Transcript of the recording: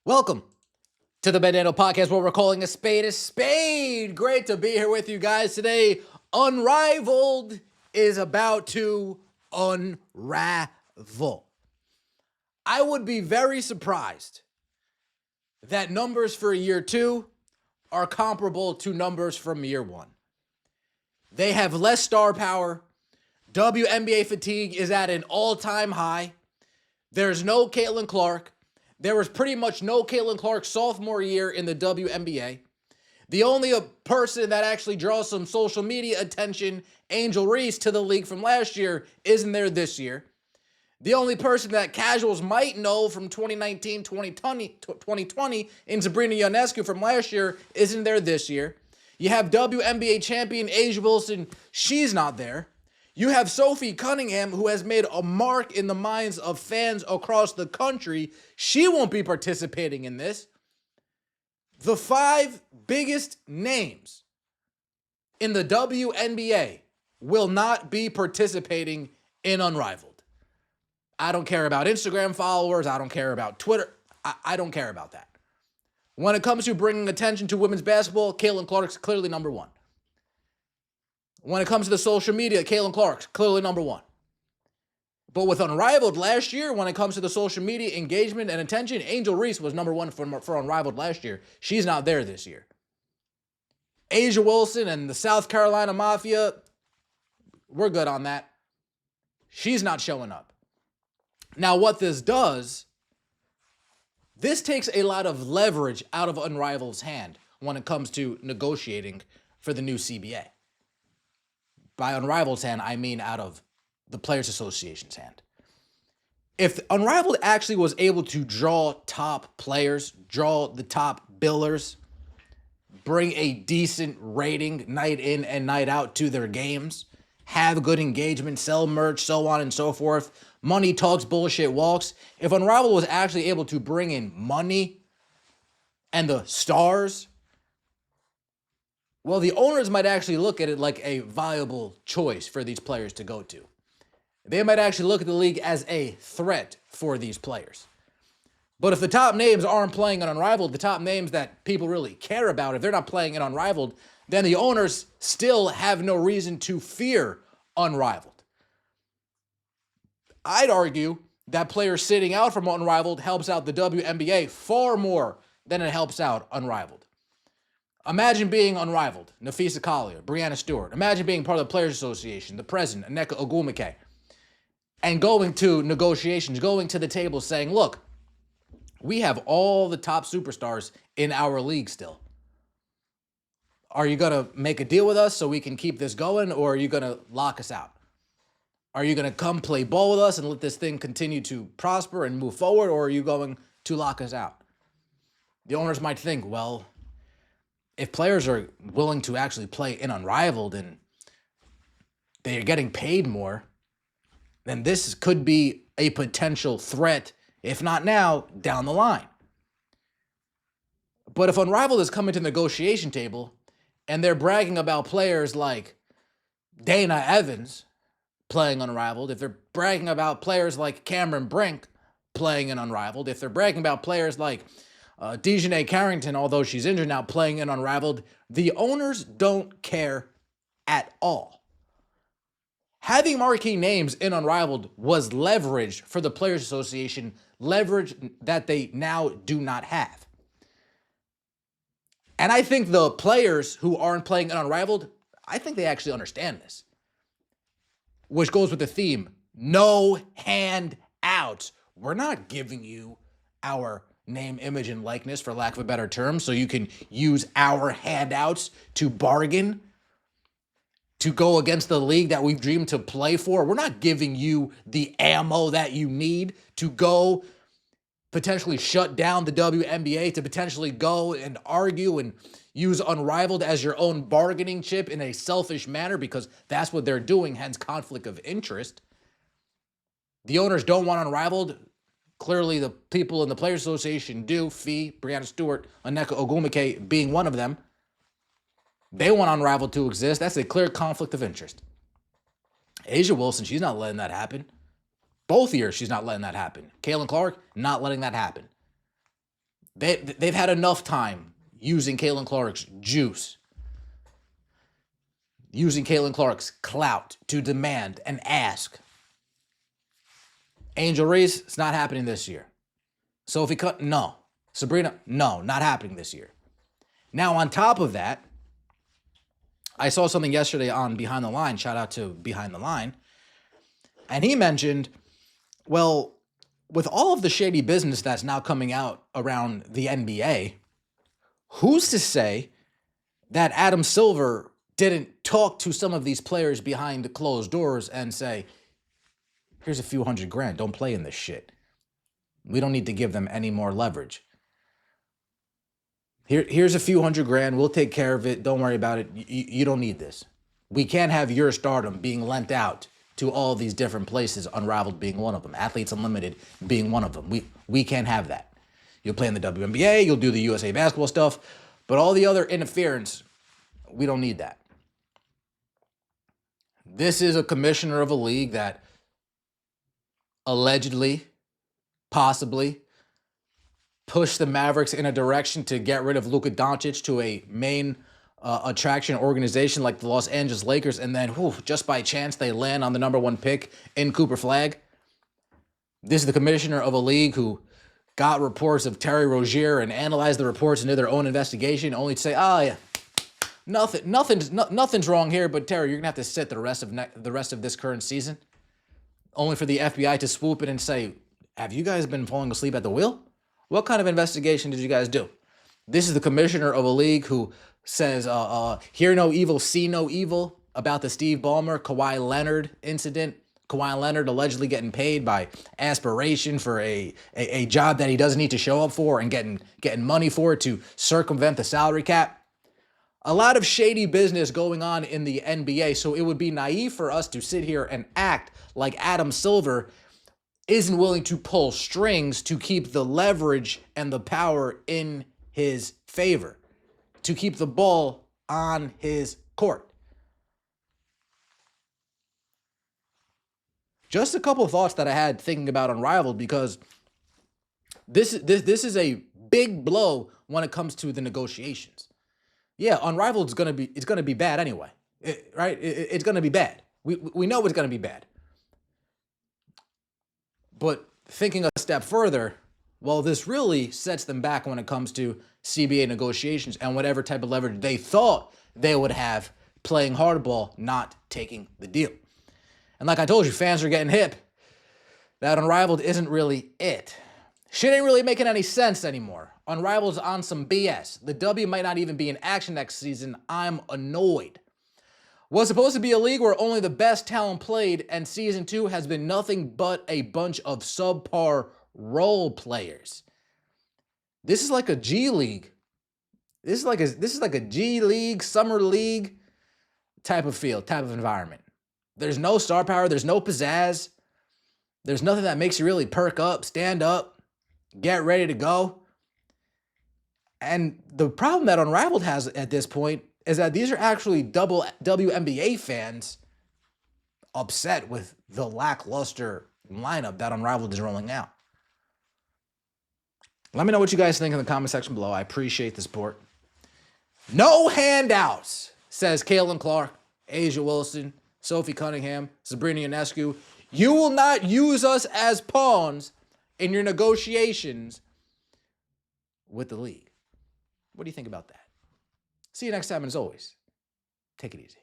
Welcome to the Bandano Podcast, where we're calling a spade a spade. Great to be here with you guys today. Unrivaled is about to unravel. I would be very surprised that numbers for year two are comparable to numbers from year one. They have less star power. WNBA fatigue is at an all-time high. There's no Caitlin Clark. There was pretty much no Caitlin Clark sophomore year in the WNBA. The only person that actually draws some social media attention, Angel Reese, to the league from last year, isn't there this year. The only person that casuals might know from 2019, 2020 in Sabrina Ionescu from last year isn't there this year. You have WNBA champion A'ja Wilson. She's not there. You have Sophie Cunningham, who has made a mark in the minds of fans across the country. She won't be participating in this. The five biggest names in the WNBA will not be participating in Unrivaled. I don't care about Instagram followers. I don't care about Twitter. I don't care about that. When it comes to bringing attention to women's basketball, Caitlin Clark's clearly number one. When it comes to the social media, Caitlin Clark's clearly number one. But with Unrivaled last year, when it comes to the social media engagement and attention, Angel Reese was number one for Unrivaled last year. She's not there this year. A'ja Wilson and the South Carolina Mafia, we're good on that. She's not showing up. Now, what this does, this takes a lot of leverage out of Unrivaled's hand when it comes to negotiating for the new CBA. By Unrivaled's hand, I mean out of the Players Association's hand. If Unrivaled actually was able to draw top players, draw the top billers, bring a decent rating night in and night out to their games, have good engagement, sell merch, so on and so forth, money talks, bullshit walks. If Unrivaled was actually able to bring in money and the stars, well, the owners might actually look at it like a viable choice for these players to go to. They might actually look at the league as a threat for these players. But if the top names aren't playing in Unrivaled, the top names that people really care about, if they're not playing in Unrivaled, then the owners still have no reason to fear Unrivaled. I'd argue that players sitting out from Unrivaled helps out the WNBA far more than it helps out Unrivaled. Imagine being Unrivaled, Nafisa Collier, Breanna Stewart. Imagine being part of the Players Association, the president, Nneka Ogwumike, and going to negotiations, going to the table saying, look, we have all the top superstars in our league still. Are you going to make a deal with us so we can keep this going, or are you going to lock us out? Are you going to come play ball with us and let this thing continue to prosper and move forward, or are you going to lock us out? The owners might think, well, if players are willing to actually play in Unrivaled and they are getting paid more, then this could be a potential threat, if not now, down the line. But if Unrivaled is coming to the negotiation table and they're bragging about players like Dana Evans playing Unrivaled, if they're bragging about players like Cameron Brink playing in Unrivaled, if they're bragging about players like Dejanay Carrington, although she's injured now, playing in Unrivaled, the owners don't care at all. Having marquee names in Unrivaled was leverage for the Players Association, leverage that they now do not have. And I think the players who aren't playing in Unrivaled, I think they actually understand this. Which goes with the theme, no handouts. We're not giving you our name, image, and likeness, for lack of a better term, so you can use our handouts to bargain, to go against the league that we've dreamed to play for. We're not giving you the ammo that you need to go potentially shut down the WNBA, to potentially go and argue and use Unrivaled as your own bargaining chip in a selfish manner, because that's what they're doing, hence conflict of interest. The owners don't want Unrivaled. Clearly, the people in the Players Association do. Fee, Breanna Stewart, Nneka Ogwumike being one of them. They want Unrivaled to exist. That's a clear conflict of interest. A'ja Wilson, she's not letting that happen. Both years, she's not letting that happen. Caitlin Clark, not letting that happen. They've had enough time using Caitlin Clark's juice, using Caitlin Clark's clout to demand and ask. Angel Reese, it's not happening this year. Sophie Cut, no. Sabrina, no, not happening this year. Now, on top of that, I saw something yesterday on Behind the Line. Shout out to Behind the Line. And he mentioned, well, with all of the shady business that's now coming out around the NBA, who's to say that Adam Silver didn't talk to some of these players behind closed doors and say, here's a few $100,000. Don't play in this shit. We don't need to give them any more leverage. Here's a few $100,000. We'll take care of it. Don't worry about it. You don't need this. We can't have your stardom being lent out to all these different places, Unrivaled being one of them, Athletes Unlimited being one of them. We can't have that. You'll play in the WNBA, you'll do the USA basketball stuff, but all the other interference, we don't need that. This is a commissioner of a league that allegedly, possibly, pushed the Mavericks in a direction to get rid of Luka Doncic to a main attraction organization like the Los Angeles Lakers, and then just by chance they land on the number 1 pick in Cooper Flagg. This is the commissioner of a league who got reports of Terry Rozier and analyzed the reports and did their own investigation, only to say, oh yeah, nothing's wrong here, but Terry, you're gonna have to sit the rest of this current season, only for the FBI to swoop in and say, have you guys been falling asleep at the wheel? What kind of investigation did you guys do? This is the commissioner of a league who says, hear no evil, see no evil about the Steve Ballmer, Kawhi Leonard incident. Kawhi Leonard allegedly getting paid by aspiration for a job that he doesn't need to show up for and getting money for it to circumvent the salary cap. A lot of shady business going on in the NBA, so it would be naive for us to sit here and act like Adam Silver isn't willing to pull strings to keep the leverage and the power in his favor, to keep the ball on his court. Just a couple of thoughts that I had thinking about Unrivaled, because this is a big blow when it comes to the negotiations. Yeah, Unrivaled is gonna be bad anyway, right? It's gonna be bad. We know it's gonna be bad. But thinking a step further, well, this really sets them back when it comes to CBA negotiations and whatever type of leverage they thought they would have playing hardball, not taking the deal. And like I told you, fans are getting hip. That Unrivaled isn't really it. Shit ain't really making any sense anymore. Unrivaled's on some BS. The W might not even be in action next season. I'm annoyed. Was supposed to be a league where only the best talent played, and season 2 has been nothing but a bunch of subpar role players. This is like a G League. This is like a G League, summer league type of field, type of environment. There's no star power, there's no pizzazz. There's nothing that makes you really perk up, stand up, get ready to go. And the problem that Unrivaled has at this point is that these are actually double WNBA fans upset with the lackluster lineup that Unrivaled is rolling out. Let me know what you guys think in the comment section below. I appreciate the support. No handouts, says Caitlin Clark, Asia Wilson, Sophie Cunningham, Sabrina Ionescu. You will not use us as pawns in your negotiations with the league. What do you think about that? See you next time, and as always, take it easy.